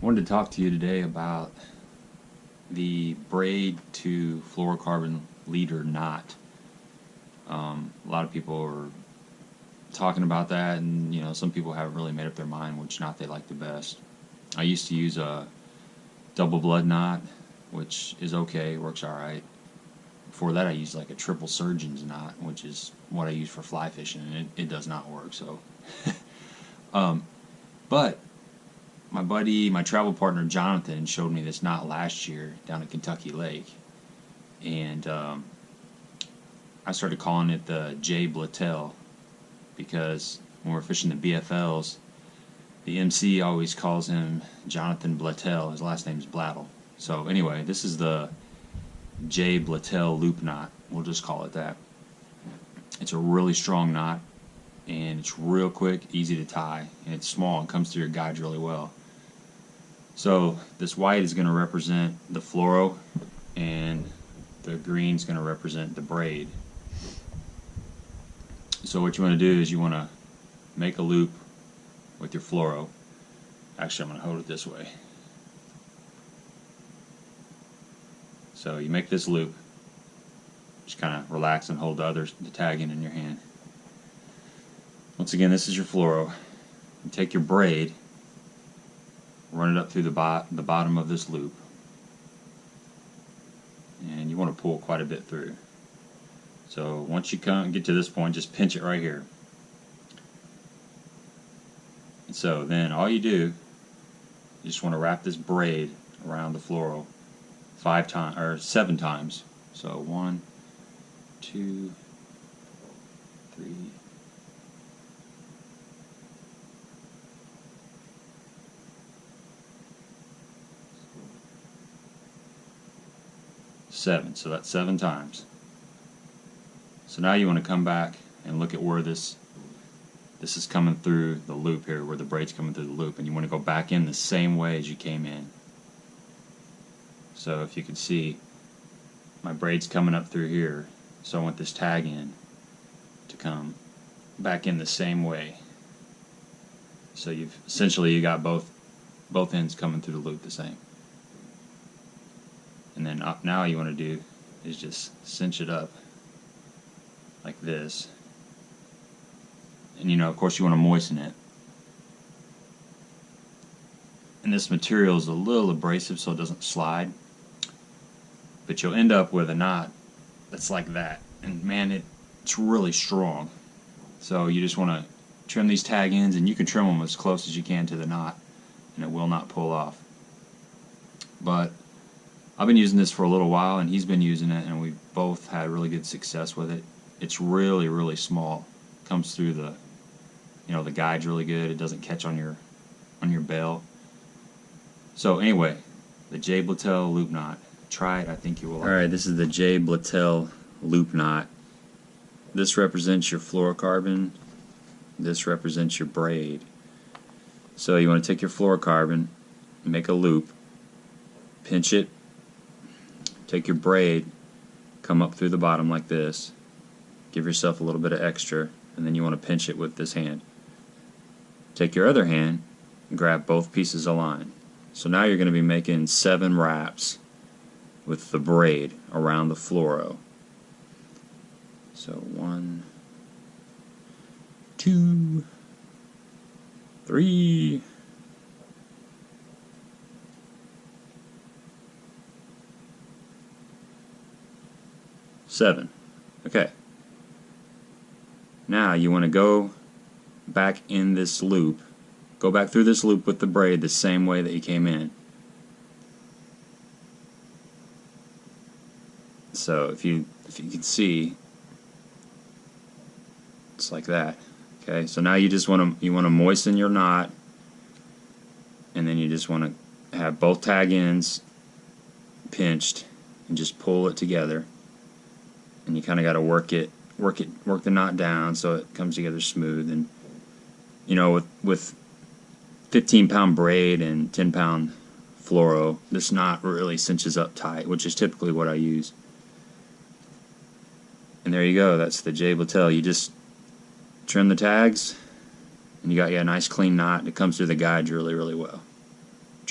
Wanted to talk to you today about the Braid to Fluorocarbon leader knot. A lot of people are talking about that, and some people haven't really made up their mind which knot they like the best. I used to use a double blood knot, which is okay, works alright. Before that I used like a triple surgeon's knot, which is what I use for fly fishing, and it does not work. So but my buddy, my travel partner Jonathan, showed me this knot last year down at Kentucky Lake, and I started calling it the J Blatel because when we're fishing the BFLs, the MC always calls him Jonathan Blatel. His last name's Blattle. So anyway, this is the J Blatel loop knot. We'll just call it that. It's a really strong knot, and it's real quick, easy to tie, and it's small and comes through your guides really well. So this white is going to represent the fluoro, and the green is going to represent the braid. So what you want to do is you want to make a loop with your fluoro. Actually, I'm going to hold it this way. So you make this loop, just kind of relax and hold the tag in your hand. Once again, this is your fluoro. You take your braid, run it up through the bottom of this loop, and you want to pull quite a bit through. So once you get to this point, just pinch it right here. And so then all you do, you just want to wrap this braid around the fluoro 7 times. So 1, 2, 3, 7. So that's 7 times. So now you want to come back and look at where this is coming through the loop here, where the braid's coming through the loop, and you want to go back in the same way as you came in. So if you can see, my braid's coming up through here, so I want this tag in to come back in the same way. So you got both ends coming through the loop the same. And then now you want to do is just cinch it up like this. And of course you want to moisten it. And this material is a little abrasive, so it doesn't slide. But you'll end up with a knot that's like that. And man, it's really strong. So you just want to trim these tag ends, and you can trim them as close as you can to the knot, and it will not pull off. But I've been using this for a little while, and he's been using it, and we've both had really good success with it. It's really, really small. Comes through the guide's really good. It doesn't catch on your bail. So anyway, the J Blatel loop knot. Try it. I think you will. All right, this is the J Blatel loop knot. This represents your fluorocarbon. This represents your braid. So you want to take your fluorocarbon, make a loop, pinch it, take your braid, come up through the bottom like this, give yourself a little bit of extra, and then you want to pinch it with this hand. Take your other hand and grab both pieces of line. So now you're going to be making 7 wraps with the braid around the fluoro. So 1, 2, 3, 7. Okay. Now you want to go back in this loop. Go back through this loop with the braid the same way that you came in. So if you can see, it's like that. Okay, so now you want to moisten your knot, and then you just want to have both tag ends pinched and just pull it together. And you kind of got to work the knot down so it comes together smooth. And with 15-pound braid and 10-pound fluoro, this knot really cinches up tight, which is typically what I use. And there you go. That's the J Blatel. You just trim the tags, and you got a nice clean knot. It comes through the guides really, really well.